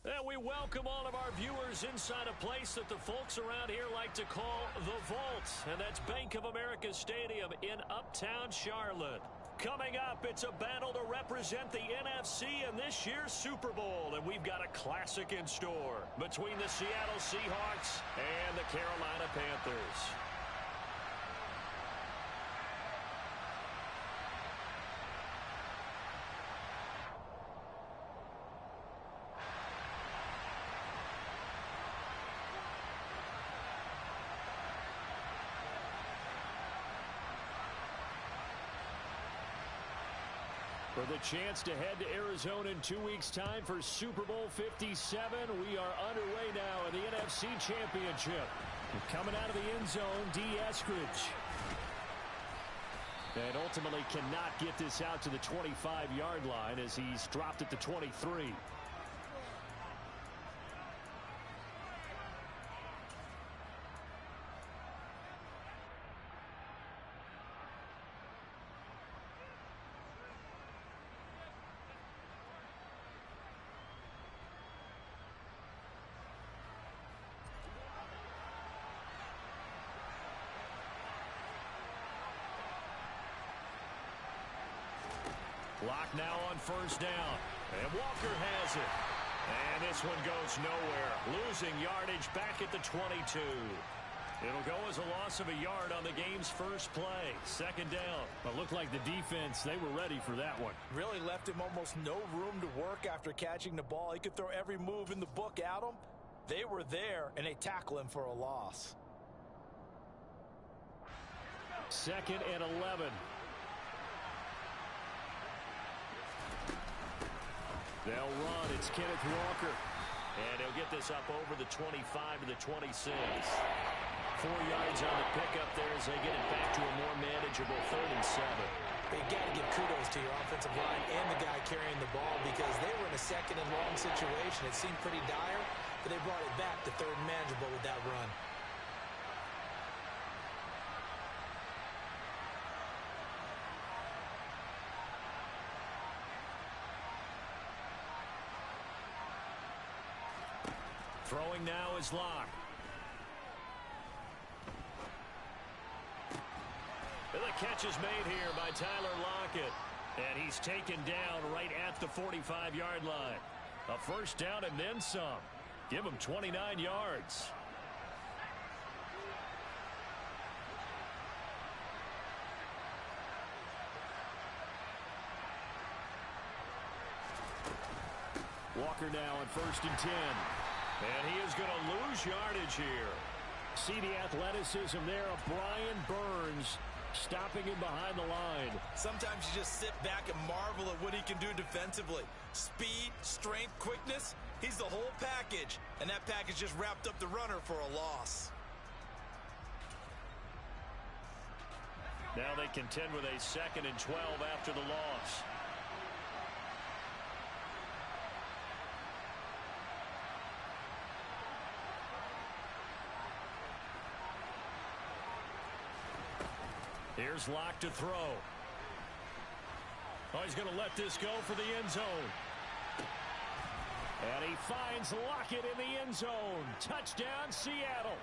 And we welcome all of our viewers inside a place that the folks around here like to call the Vault. And that's Bank of America Stadium in Uptown Charlotte. Coming up, it's a battle to represent the NFC in this year's Super Bowl. And we've got a classic in store between the Seattle Seahawks and the Carolina Panthers. For the chance to head to Arizona in 2 weeks' time for Super Bowl 57, we are underway now in the NFC Championship. Coming out of the end zone, D. Eskridge. And ultimately cannot get this out to the 25-yard line as he's dropped at the 23. Lock now on first down. And Walker has it. And this one goes nowhere. Losing yardage back at the 22. It'll go as a loss of a yard on the game's first play. Second down. But looked like the defense, they were ready for that one. Really left him almost no room to work after catching the ball. He could throw every move in the book at him. They were there, and they tackle him for a loss. Second and 11. They'll run. It's Kenneth Walker. And he'll get this up over the 25 to the 26. 4 yards on the pickup there as they get it back to a more manageable 3rd and 7. You got to give kudos to your offensive line and the guy carrying the ball because they were in a second and long situation. It seemed pretty dire, but they brought it back to 3rd and manageable with that run. Throwing now is Locke. And the catch is made here by Tyler Lockett. And he's taken down right at the 45-yard line. A first down and then some. Give him 29 yards. Walker now on 1st and 10. And he is going to lose yardage here. See the athleticism there of Brian Burns stopping him behind the line. Sometimes you just sit back and marvel at what he can do defensively. Speed, strength, quickness, he's the whole package. And that package just wrapped up the runner for a loss. Now they contend with a 2nd and 12 after the loss. Here's Locke to throw. Oh, he's going to let this go for the end zone. And he finds Lockett in the end zone. Touchdown, Seattle.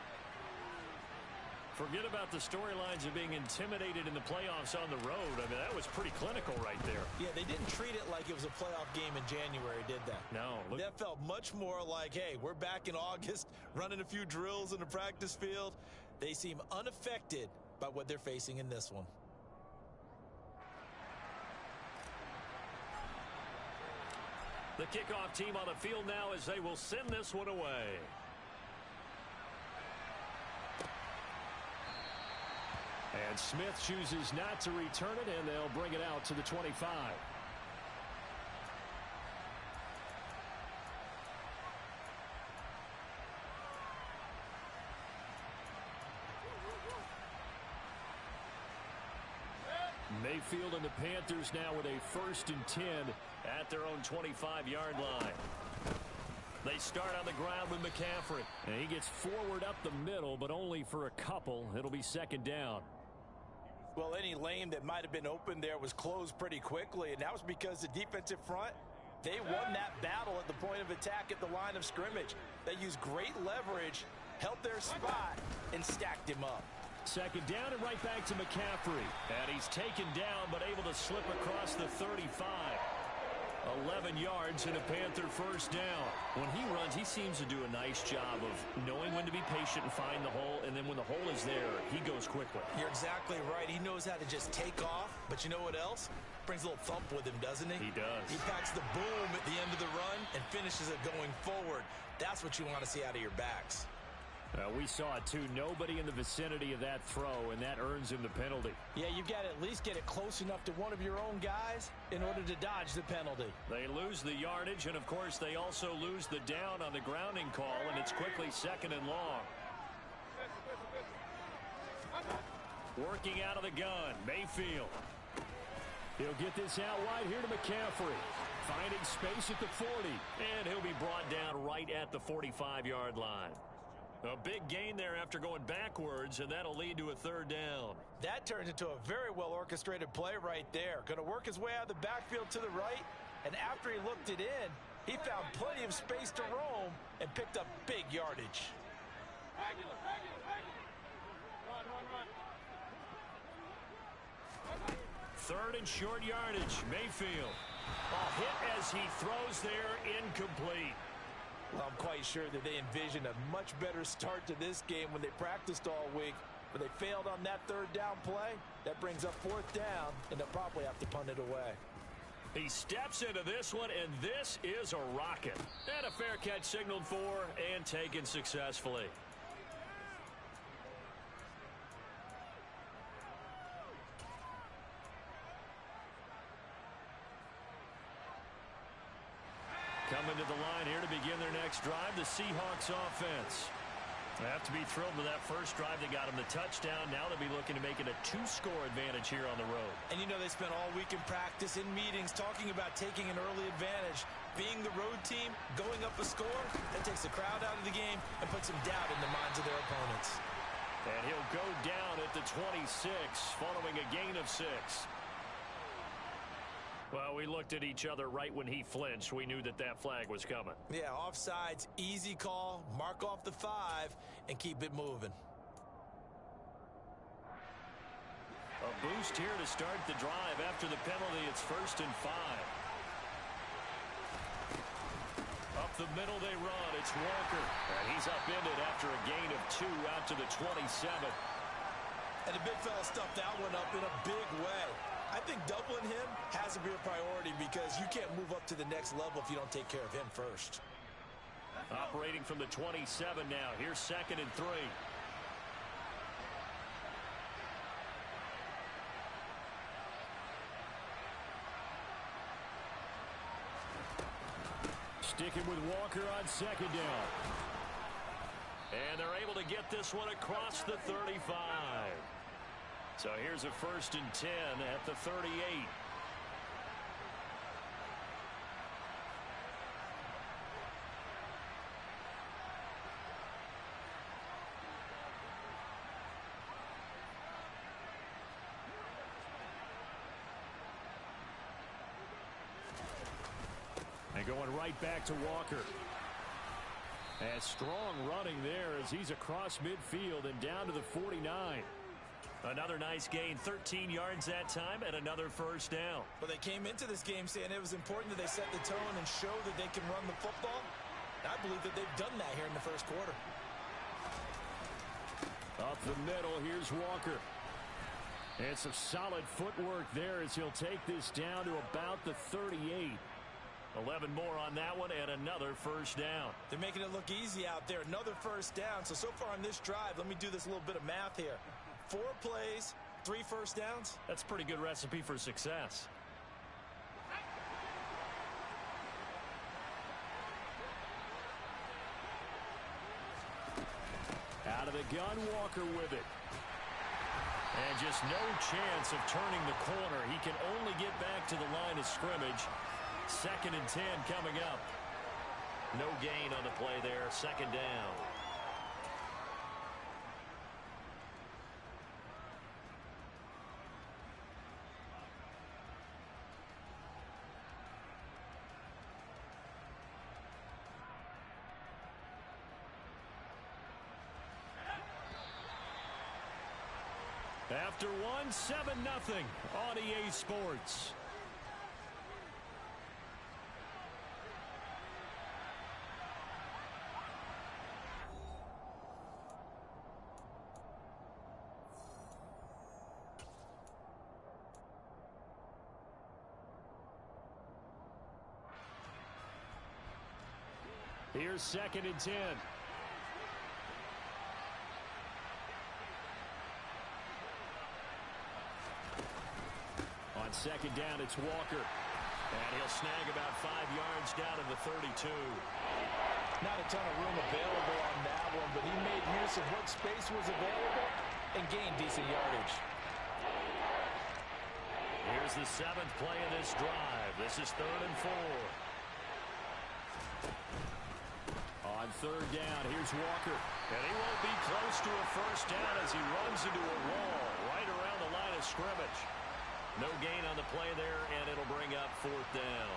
Forget about the storylines of being intimidated in the playoffs on the road. I mean, that was pretty clinical right there. Yeah, they didn't treat it like it was a playoff game in January, did they? No. That felt much more like, hey, we're back in August, running a few drills in the practice field. They seem unaffected by what they're facing in this one. The kickoff team on the field now as they will send this one away. And Smith chooses not to return it, and they'll bring it out to the 25. Mayfield and the Panthers now with a 1st and 10 at their own 25-yard line. They start on the ground with McCaffrey. And he gets forward up the middle, but only for a couple. It'll be 2nd down. Well, any lane that might have been open there was closed pretty quickly, and that was because the defensive front They won that battle at the point of attack at the line of scrimmage. They used great leverage, held their spot, and stacked him up. Second down and right back to McCaffrey. And he's taken down but able to slip across the 35. 11 yards and a Panther first down. When he runs, he seems to do a nice job of knowing when to be patient and find the hole, and then when the hole is there, he goes quickly. You're exactly right. He knows how to just take off, but you know what else? Brings a little thump with him, doesn't he? He does. He packs the boom at the end of the run and finishes it going forward. That's what you want to see out of your backs. We saw it, too. Nobody in the vicinity of that throw, and that earns him the penalty. Yeah, you've got to at least get it close enough to one of your own guys in order to dodge the penalty. They lose the yardage, and, of course, they also lose the down on the grounding call, and it's quickly second and long. Working out of the gun, Mayfield. He'll get this out wide here to McCaffrey. Finding space at the 40, and he'll be brought down right at the 45-yard line. A big gain there after going backwards, and that'll lead to a third down. That turns into a very well-orchestrated play right there. Going to work his way out of the backfield to the right, and after he looked it in, he found plenty of space to roam and picked up big yardage. Third and short yardage, Mayfield. A hit as he throws there, incomplete. Well, I'm quite sure that they envisioned a much better start to this game when they practiced all week. But they failed on that third down play. That brings up fourth down, and they'll probably have to punt it away. He steps into this one, and this is a rocket. And a fair catch signaled for and taken successfully. Coming to the line here to begin their next drive, the Seahawks offense. They have to be thrilled with that first drive. They got them the touchdown. Now they'll be looking to make it a 2-score advantage here on the road. And you know they spent all week in practice, in meetings, talking about taking an early advantage. Being the road team, going up a score, that takes the crowd out of the game and puts some doubt in the minds of their opponents. And he'll go down at the 26 following a gain of 6. Well, we looked at each other right when he flinched. We knew that that flag was coming. Yeah, offsides, easy call, mark off the 5, and keep it moving. A boost here to start the drive. After the penalty, it's 1st and 5. Up the middle they run. It's Walker. And he's upended after a gain of 2 out to the 27. And the big fella stuffed that one up in a big way. I think doubling him has to be a priority because you can't move up to the next level if you don't take care of him first. Operating from the 27 now. Here's 2nd and 3. Sticking with Walker on 2nd down. And they're able to get this one across the 35. So here's a 1st and 10 at the 38. And going right back to Walker. And strong running there as he's across midfield and down to the 49. Another nice gain, 13 yards that time, and another 1st down. But they came into this game saying it was important that they set the tone and show that they can run the football. I believe that they've done that here in the first quarter. Up the middle, here's Walker. And some solid footwork there as he'll take this down to about the 38. 11 more on that one, and another 1st down. They're making it look easy out there. Another 1st down. So far on this drive, let me do this little bit of math here. 4 plays, 3 1st downs. That's a pretty good recipe for success. Out of the gun, Walker with it. And just no chance of turning the corner. He can only get back to the line of scrimmage. 2nd and 10 coming up. No gain on the play there. 2nd down. after one, 7-0 on EA Sports. Here's 2nd and 10. On 2nd down, it's Walker. And he'll snag about 5 yards down to the 32. Not a ton of room available on that one, but he made use of what space was available and gained decent yardage. Here's the 7th play of this drive. This is 3rd and 4. On 3rd down, here's Walker. And he won't be close to a first down as he runs into a wall right around the line of scrimmage. No gain on the play there, and it'll bring up 4th down.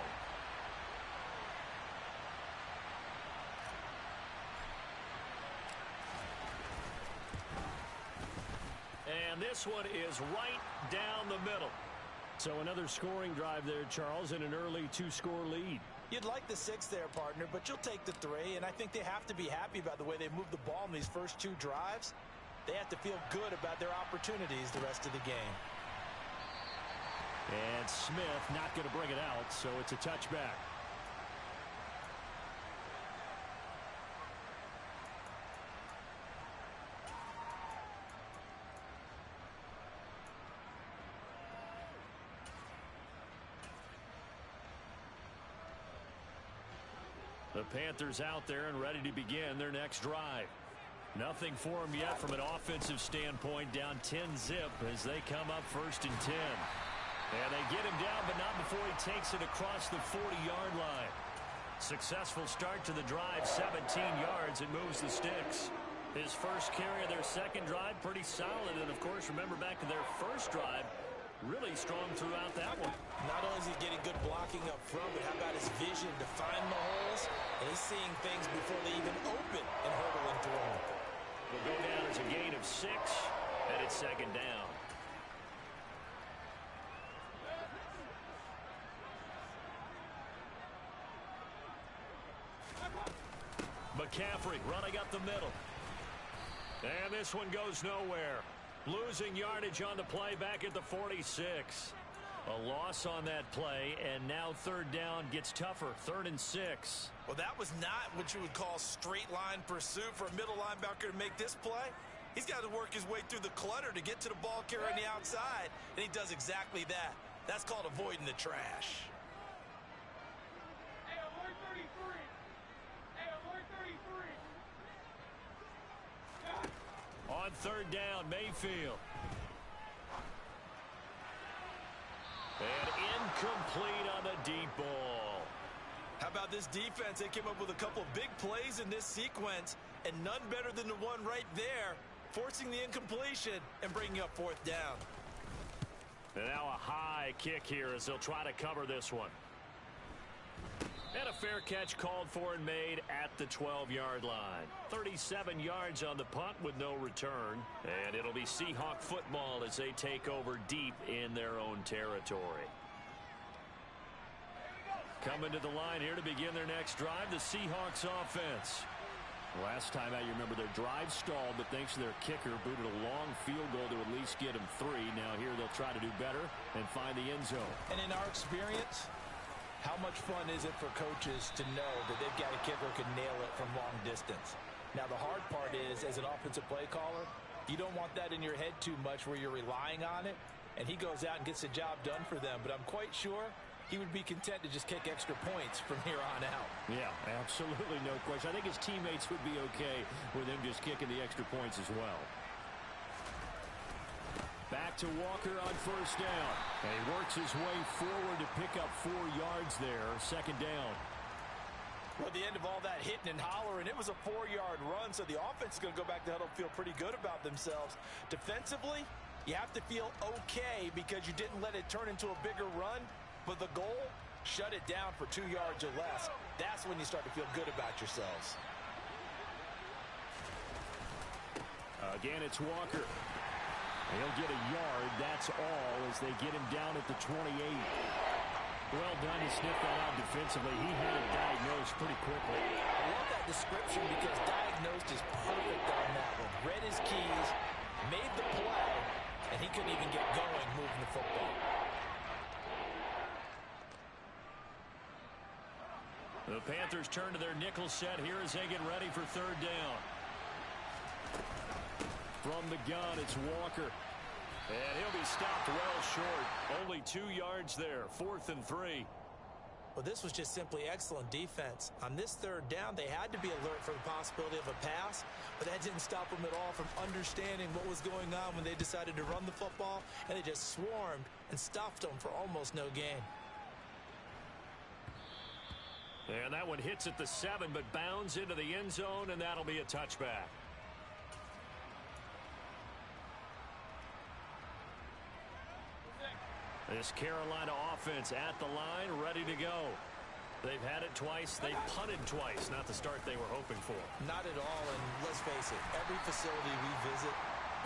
And this one is right down the middle. So another scoring drive there, Charles, and an early 2-score lead. You'd like the 6 there, partner, but you'll take the 3, and I think they have to be happy about the way they moved the ball in these first 2 drives. They have to feel good about their opportunities the rest of the game. And Smith not going to bring it out, so it's a touchback. The Panthers out there and ready to begin their next drive. Nothing for them yet from an offensive standpoint, down 10-zip as they come up 1st and 10. And they get him down, but not before he takes it across the 40-yard line. Successful start to the drive, 17 yards, and moves the sticks. His first carry of their 2nd drive, pretty solid. And, of course, remember back to their 1st drive, really strong throughout that one. Not only is he getting good blocking up front, but how about his vision to find the holes? And he's seeing things before they even open and hurdling through them. Will go down as a gain of 6, and it's 2nd down. McCaffrey running up the middle. And this one goes nowhere. Losing yardage on the play back at the 46. A loss on that play, and now 3rd down gets tougher. 3rd and 6. Well, that was not what you would call straight line pursuit for a middle linebacker to make this play. He's got to work his way through the clutter to get to the ball carrier on the outside, and he does exactly that. That's called avoiding the trash. Hey, alert 33. Hey, alert 33. On 3rd down, Mayfield. And incomplete on the deep ball. How about this defense? They came up with a couple of big plays in this sequence, and none better than the one right there, forcing the incompletion and bringing up 4th down. And now a high kick here as they'll try to cover this one. And a fair catch called for and made at the 12-yard line. 37 yards on the punt with no return. And it'll be Seahawk football as they take over deep in their own territory. Coming to the line here to begin their next drive, the Seahawks offense. Last time out, you remember their drive stalled, but thanks to their kicker, booted a long field goal to at least get them 3. Now here they'll try to do better and find the end zone. And in our experience, how much fun is it for coaches to know that they've got a kicker who can nail it from long distance? Now, the hard part is, as an offensive play caller, you don't want that in your head too much where you're relying on it, and he goes out and gets the job done for them. But I'm quite sure he would be content to just kick extra points from here on out. Yeah, absolutely no question. I think his teammates would be okay with him just kicking the extra points as well. Back to Walker on 1st down. And he works his way forward to pick up 4 yards there. 2nd down. Well, at the end of all that hitting and hollering, it was a 4-yard run, so the offense is going to go back to huddle and feel pretty good about themselves. Defensively, you have to feel okay because you didn't let it turn into a bigger run, but the goal, shut it down for 2 yards or less. That's when you start to feel good about yourselves. Again, it's Walker. He'll get a yard. That's all as they get him down at the 28. Well done to sniff that out defensively. He had it diagnosed pretty quickly. I love that description because diagnosed is perfect on that one. Read his keys, made the play, and he couldn't even get going moving the football. The Panthers turn to their nickel set here as they get ready for third down. From the gun, it's Walker. And he'll be stopped well short. Only 2 yards there. 4th and 3. Well, this was just simply excellent defense. On this third down, they had to be alert for the possibility of a pass, but that didn't stop them at all from understanding what was going on when they decided to run the football, and they just swarmed and stuffed them for almost no gain. And that one hits at the 7, but bounds into the end zone, and that'll be a touchback. This Carolina offense at the line, ready to go. They've had it twice. They've punted twice. Not the start they were hoping for. Not at all, and let's face it, every facility we visit,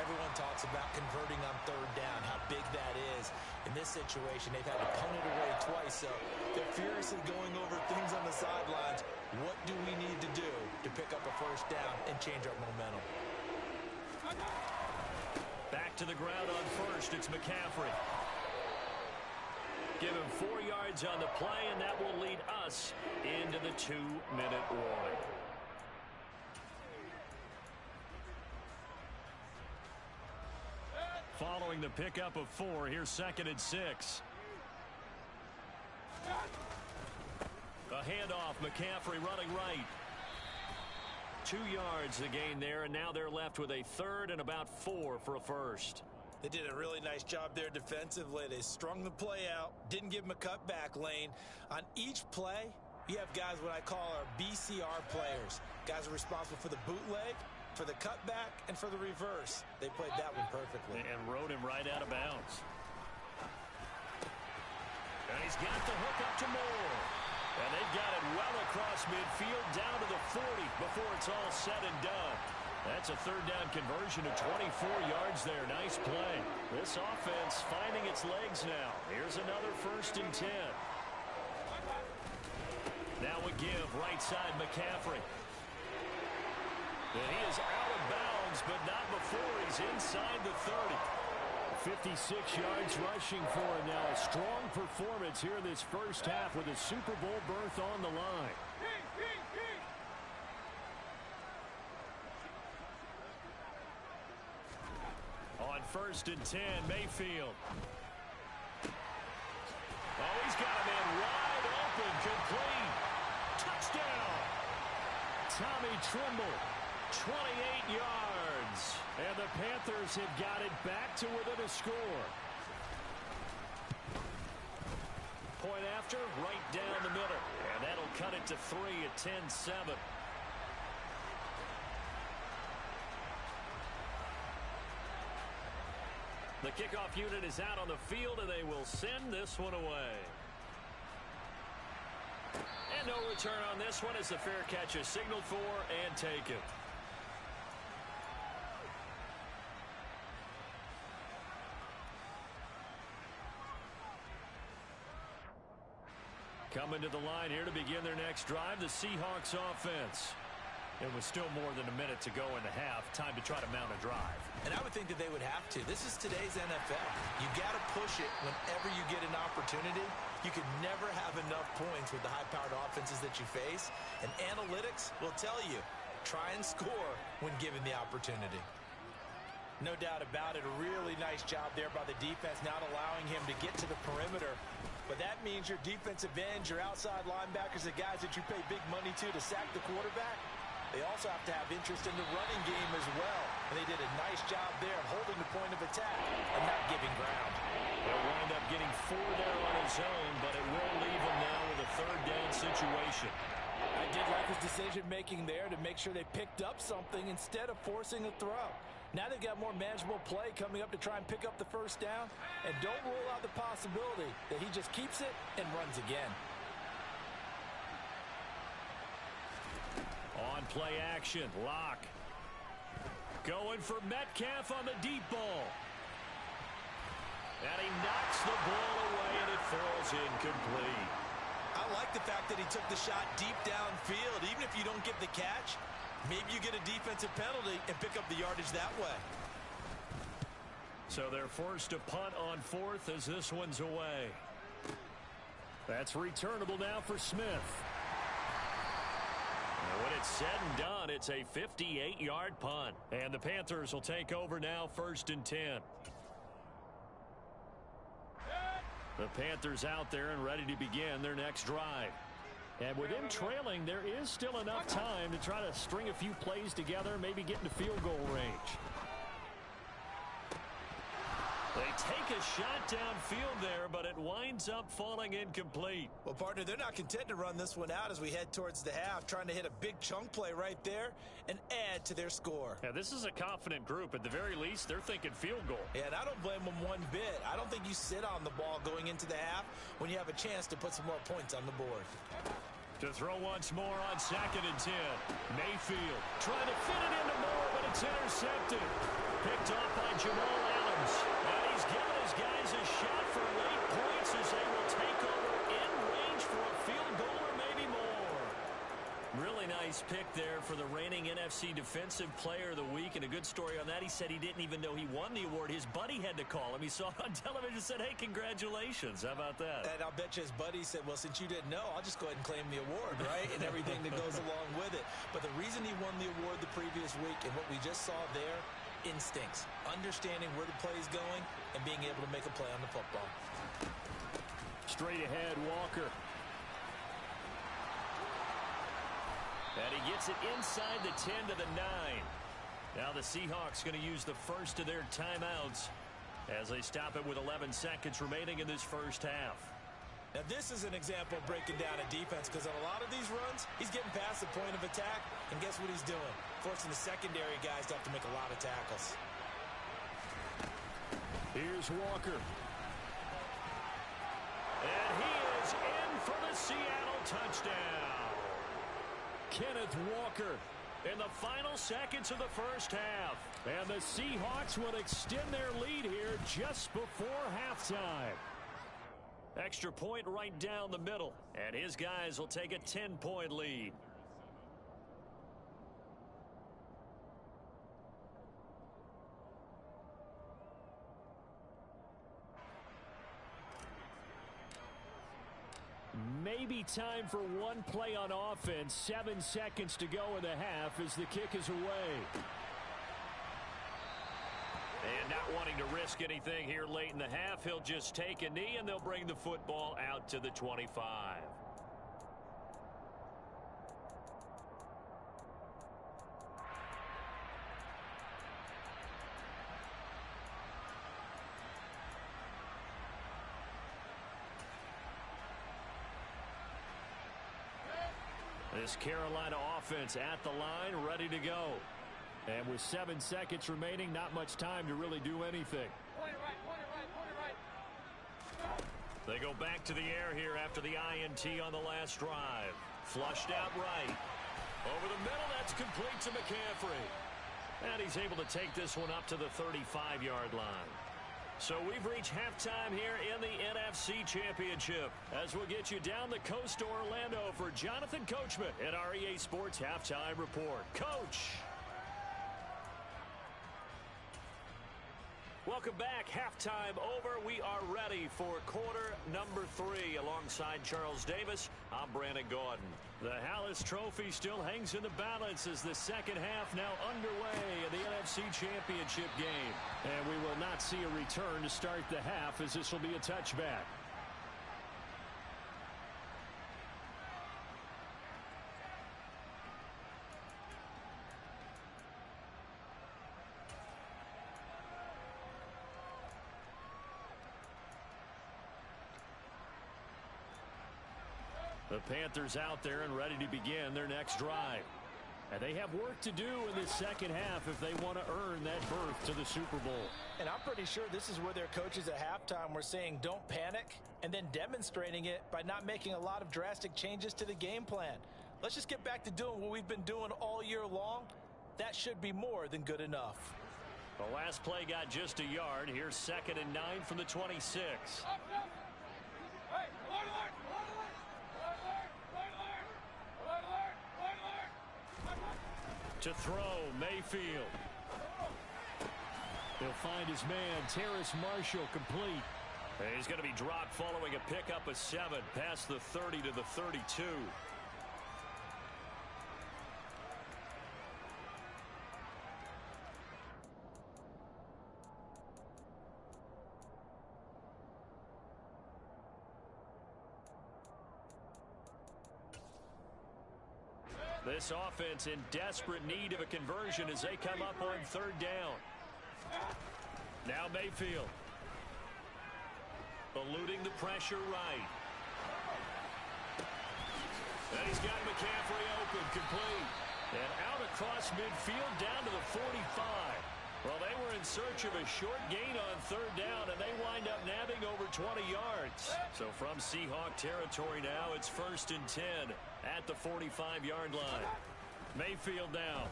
everyone talks about converting on third down, how big that is. In this situation, they've had to punt it away twice, so they're furiously going over things on the sidelines. What do we need to do to pick up a first down and change our momentum? Back to the ground on first. It's McCaffrey. Give him 4 yards on the play, and that will lead us into the 2-minute warning. Following the pickup of 4, here's 2nd and 6. A handoff, McCaffrey running right. 2 yards the gain there, and now they're left with a 3rd and about 4 for a first. They did a really nice job there defensively. They strung the play out, didn't give him a cutback lane. On each play, you have guys what I call our BCR players. Guys are responsible for the bootleg, for the cutback, and for the reverse. They played that one perfectly. And rode him right out of bounds. And he's got the hook up to Moore. And they've got it well across midfield down to the 40 before it's all said and done. That's a third down conversion of 24 yards there. Nice play. This offense finding its legs now. Here's another 1st and 10. Now a give right side McCaffrey. And he is out of bounds, but not before he's inside the 30. 56 yards rushing for him now. A strong performance here in this first half with a Super Bowl berth on the line. On 1st and 10, Mayfield. Oh, he's got a man wide open, complete. Touchdown. Tommy Tremble, 28 yards. And the Panthers have got it back to within a score. Point after, right down the middle. And that'll cut it to 3 at 10-7. The kickoff unit is out on the field, and they will send this one away. And no return on this one as the fair catch is signaled for and taken. Coming to the line here to begin their next drive, the Seahawks offense. It was still more than a minute to go in the half. Time to try to mount a drive. And I would think that they would have to. This is today's NFL. You got to push it whenever you get an opportunity. You can never have enough points with the high-powered offenses that you face. And analytics will tell you, try and score when given the opportunity. No doubt about it. A really nice job there by the defense, not allowing him to get to the perimeter. But that means your defensive ends, your outside linebackers, the guys that you pay big money to sack the quarterback, they also have to have interest in the running game as well. And they did a nice job there of holding the point of attack and not giving ground. They'll wind up getting 4 there on his own, but it will leave him now with a third down situation. I did like his decision-making there to make sure they picked up something instead of forcing a throw. Now they've got more manageable play coming up to try and pick up the first down. And don't rule out the possibility that he just keeps it and runs again. On play action, Locke. Going for Metcalf on the deep ball. And he knocks the ball away, and it falls incomplete. I like the fact that he took the shot deep downfield. Even if you don't get the catch, maybe you get a defensive penalty and pick up the yardage that way. So they're forced to punt on fourth as this one's away. That's returnable now for Smith. And when it's said and done, it's a 58-yard punt. And the Panthers will take over now, 1st and 10. The Panthers out there and ready to begin their next drive. And with them trailing, there is still enough time to try to string a few plays together, maybe get into field goal range. They take a shot downfield there, but it winds up falling incomplete. Well, partner, they're not content to run this one out as we head towards the half, trying to hit a big chunk play right there and add to their score. Yeah, this is a confident group. At the very least, they're thinking field goal. Yeah, and I don't blame them one bit. I don't think you sit on the ball going into the half when you have a chance to put some more points on the board. To throw once more on 2nd and 10. Mayfield trying to fit it into Moore, but it's intercepted. Picked off by Jamal Adams. And he's given his guys a shot for late points as they will take over in range for a field goal or maybe more. Really nice pick there for the reigning NFC Defensive Player of the Week. And a good story on that. He said he didn't even know he won the award. His buddy had to call him. He saw it on television and said, hey, congratulations. How about that? And I'll bet you his buddy said, well, since you didn't know, I'll just go ahead and claim the award, right? And everything that goes along with it. But the reason he won the award the previous week and what we just saw there, instincts, understanding where the play is going and being able to make a play on the football. Straight ahead, Walker. And he gets it inside the 10 to the 9. Now the Seahawks going to use the first of their timeouts as they stop it with 11 seconds remaining in this first half. Now this is an example of breaking down a defense, because on a lot of these runs, he's getting past the point of attack, and guess what he's doing? Forcing the secondary guys to have to make a lot of tackles. Here's Walker. And he is in for the Seattle touchdown. Kenneth Walker in the final seconds of the first half. And the Seahawks will extend their lead here just before halftime. Extra point right down the middle. And his guys will take a 10-point lead. Maybe time for one play on offense. 7 seconds to go in the half as the kick is away. And not wanting to risk anything here late in the half, he'll just take a knee and they'll bring the football out to the 25. This Carolina offense at the line, ready to go. And with 7 seconds remaining, not much time to really do anything. Point it right. They go back to the air here after the INT on the last drive. Flushed out right. Over the middle, that's complete to McCaffrey. And he's able to take this one up to the 35-yard line. So we've reached halftime here in the NFC Championship as we'll get you down the coast to Orlando for Jonathan Coachman at our EA Sports Halftime Report. Coach. Welcome back. Halftime over. We are ready for quarter number 3. Alongside Charles Davis, I'm Brandon Gordon. The Hallis Trophy still hangs in the balance as the second half now underway in the NFC Championship game. And we will not see a return to start the half as this will be a touchback. The Panthers out there and ready to begin their next drive. And they have work to do in the second half if they want to earn that berth to the Super Bowl. And I'm pretty sure this is where their coaches at halftime were saying don't panic, and then demonstrating it by not making a lot of drastic changes to the game plan. Let's just get back to doing what we've been doing all year long. That should be more than good enough. The last play got just a yard. Here's 2nd and 9 from the 26. To throw, Mayfield. He'll find his man, Terrace Marshall, complete. And he's going to be dropped following a pickup of 7 past the 30 to the 32. This offense in desperate need of a conversion as they come up on 3rd down. Now Mayfield. Eluding the pressure right. And he's got McCaffrey open, complete. And out across midfield down to the 45. Well, they were in search of a short gain on 3rd down, and they wind up nabbing over 20 yards. So from Seahawk territory now, it's 1st and 10 at the 45-yard line. Mayfield now.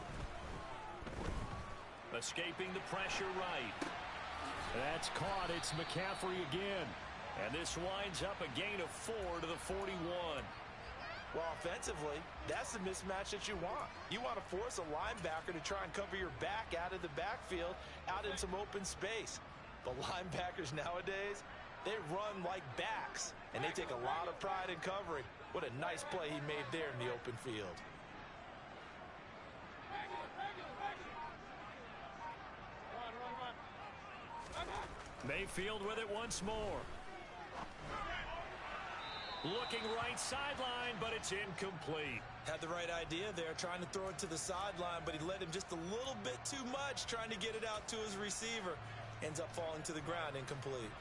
Escaping the pressure right. That's caught. It's McCaffrey again. And this winds up a gain of 4 to the 41. Well, offensively, that's the mismatch that you want. You want to force a linebacker to try and cover your back out of the backfield, out in some open space. But linebackers nowadays, they run like backs, and they take a lot of pride in covering. What a nice play he made there in the open field. Mayfield with it once more. Looking right sideline, but it's incomplete. Had the right idea there, trying to throw it to the sideline, but he led him just a little bit too much, trying to get it out to his receiver. Ends up falling to the ground, incomplete.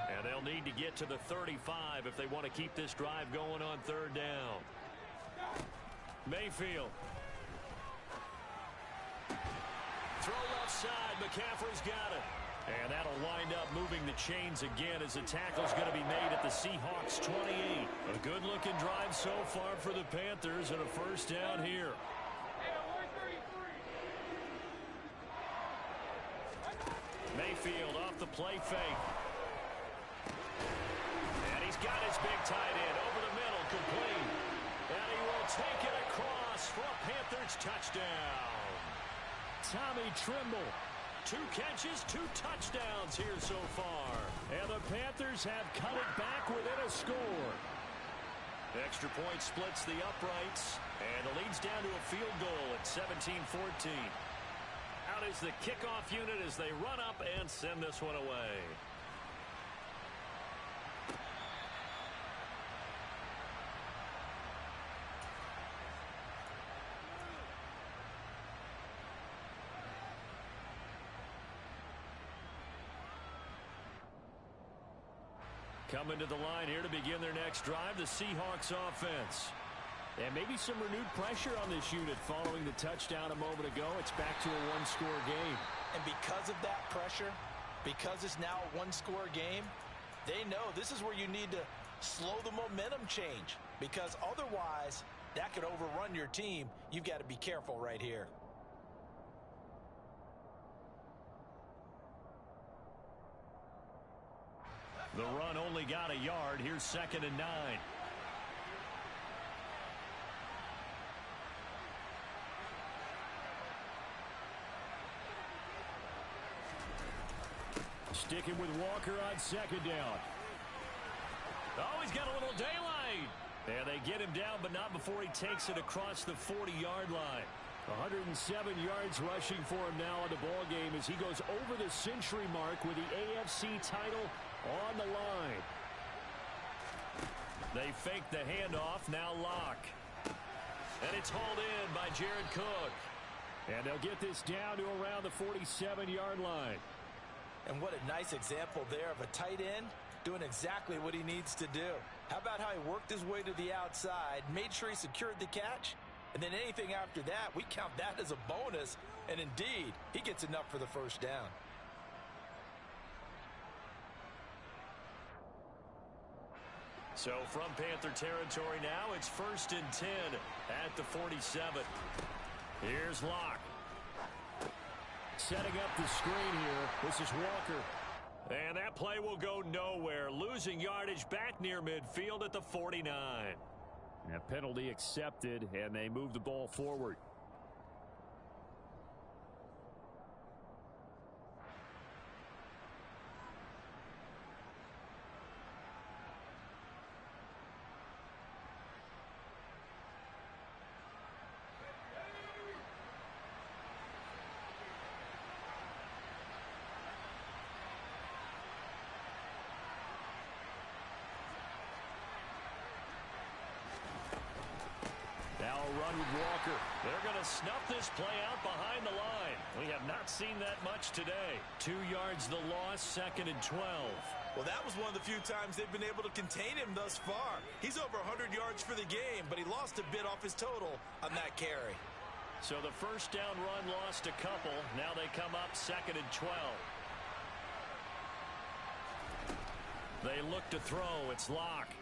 And they'll need to get to the 35 if they want to keep this drive going on 3rd down. Mayfield. Throw left side. McCaffrey's got it. And that'll wind up moving the chains again as the tackle's going to be made at the Seahawks 28. A good-looking drive so far for the Panthers and a 1st down here. Mayfield off the play fake. And he's got his big tight end over the middle, complete. And he will take it across for a Panthers touchdown. Tommy Tremble. 2 catches, 2 touchdowns here so far. And the Panthers have cut it back within a score. Extra point splits the uprights. And the lead's down to a field goal at 17-14. Out is the kickoff unit as they run up and send this one away. Coming to the line here to begin their next drive, the Seahawks offense. And maybe some renewed pressure on this unit following the touchdown a moment ago. It's back to a 1-score game. And because of that pressure, because it's now a 1-score game, they know this is where you need to slow the momentum change. Because otherwise, that could overrun your team. You've got to be careful right here. The run only got a yard. Here's 2nd and 9. Sticking with Walker on 2nd down. Oh, he's got a little daylight. And they get him down, but not before he takes it across the 40-yard line. 107 yards rushing for him now in the ball game as he goes over the century mark with the AFC title on the line. They fake the handoff, now Locke. And it's hauled in by Jared Cook. And they'll get this down to around the 47-yard line. And what a nice example there of a tight end doing exactly what he needs to do. How about how he worked his way to the outside, made sure he secured the catch, and then anything after that, we count that as a bonus. And indeed, he gets enough for the 1st down. So from Panther territory now, it's 1st and 10 at the 47. Here's Locke. setting up the screen here. This is Walker. And that play will go nowhere. Losing yardage back near midfield at the 49. And a penalty accepted, and they move the ball forward. Now a run with Walker. They're going to snuff this play out behind the line. We have not seen that much today. 2 yards the loss, 2nd and 12. Well, that was one of the few times they've been able to contain him thus far. He's over 100 yards for the game, but he lost a bit off his total on that carry. So the first down run lost a couple. Now they come up 2nd and 12. They look to throw. It's Locke.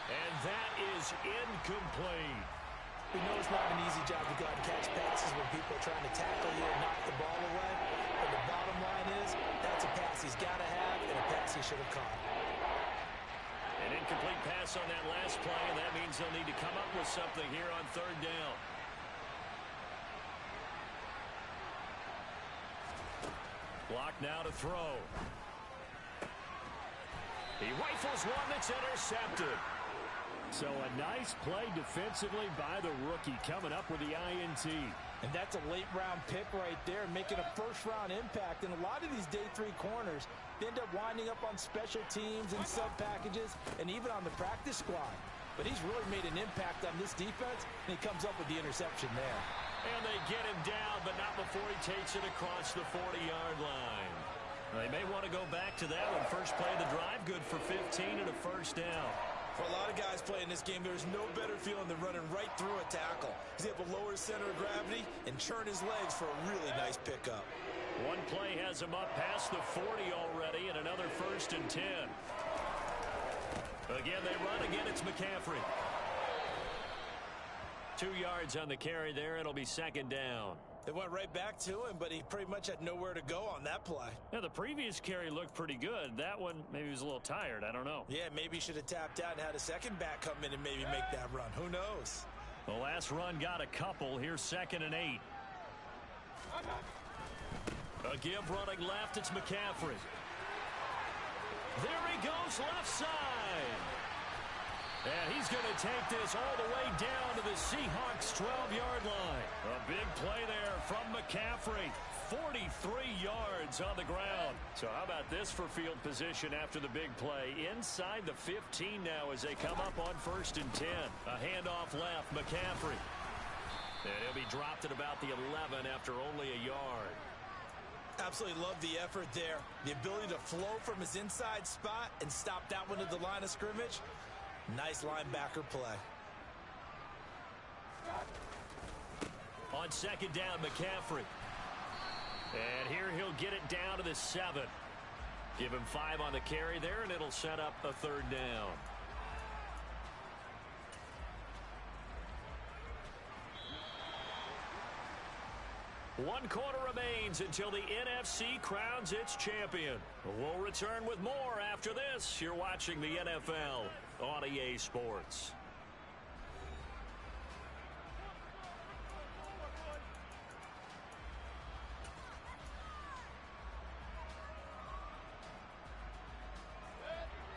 And that is incomplete. We know it's not an easy job to go out and catch passes when people are trying to tackle you and knock the ball away. But the bottom line is, that's a pass he's got to have and a pass he should have caught. An incomplete pass on that last play, and that means they'll need to come up with something here on 3rd down. Block now to throw. He rifles one that's intercepted. So a nice play defensively by the rookie, coming up with the INT. And that's a late-round pick right there, making a first-round impact. And a lot of these day 3 corners, they end up winding up on special teams and sub-packages and even on the practice squad. But he's really made an impact on this defense, and he comes up with the interception there. And they get him down, but not before he takes it across the 40-yard line. They may want to go back to that one. First play of the drive, good for 15 and a first down. For a lot of guys playing this game, there's no better feeling than running right through a tackle. He's able to lower his center of gravity and churn his legs for a really nice pickup. One play has him up past the 40 already, and another 1st and 10. Again, they run. Again, it's McCaffrey. 2 yards on the carry there. It'll be 2nd down. They went right back to him, but he pretty much had nowhere to go on that play. Yeah, the previous carry looked pretty good. That one, maybe he was a little tired. I don't know. Yeah, maybe he should have tapped out and had a second back come in and maybe make that run. Who knows? The last run got a couple. Here's 2nd and 8. A give running left. It's McCaffrey. There he goes left side. And he's going to take this all the way down to the Seahawks' 12-yard line. A big play there from McCaffrey. 43 yards on the ground. So how about this for field position after the big play? Inside the 15 now as they come up on 1st and 10. A handoff left, McCaffrey. And he'll be dropped at about the 11 after only a yard. Absolutely love the effort there. The ability to flow from his inside spot and stop that one at the line of scrimmage. Nice linebacker play. On 2nd down, McCaffrey. And here he'll get it down to the 7. Give him 5 on the carry there, and it'll set up a 3rd down. One quarter remains until the NFC crowns its champion. We'll return with more after this. You're watching the NFL on EA Sports.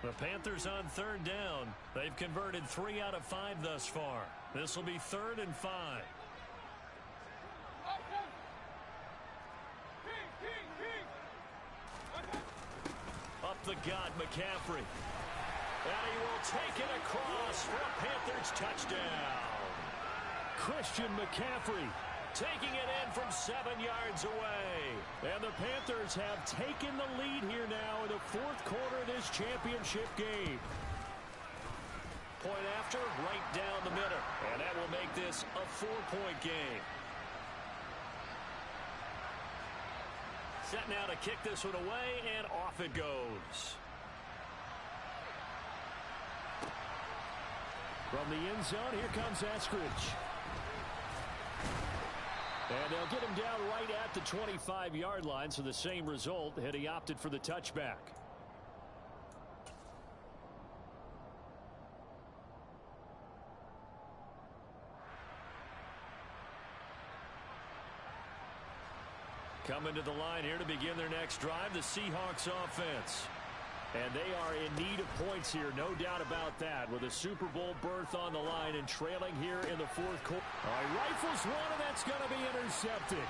The Panthers on 3rd down. They've converted 3 out of 5 thus far. This will be 3rd and 5. Up the gut, McCaffrey. And he will take it across for a Panthers touchdown. Christian McCaffrey taking it in from 7 yards away. And the Panthers have taken the lead here now in the 4th quarter of this championship game. Point after, right down the middle. And that will make this a 4-point game. Set now to kick this one away, and off it goes. From the end zone, here comes Eskridge. And they'll get him down right at the 25-yard line, so the same result had he opted for the touchback. Coming to the line here to begin their next drive, the Seahawks offense. And they are in need of points here, no doubt about that, with a Super Bowl berth on the line and trailing here in the fourth quarter. All right, rifles one, and that's going to be intercepted.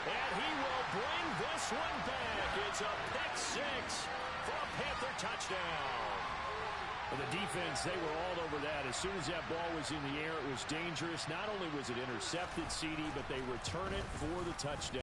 And he will bring this one back. It's a pick six for a Panther touchdown. For the defense, they were all over that. As soon as that ball was in the air, it was dangerous. Not only was it intercepted, CD, but they return it for the touchdown.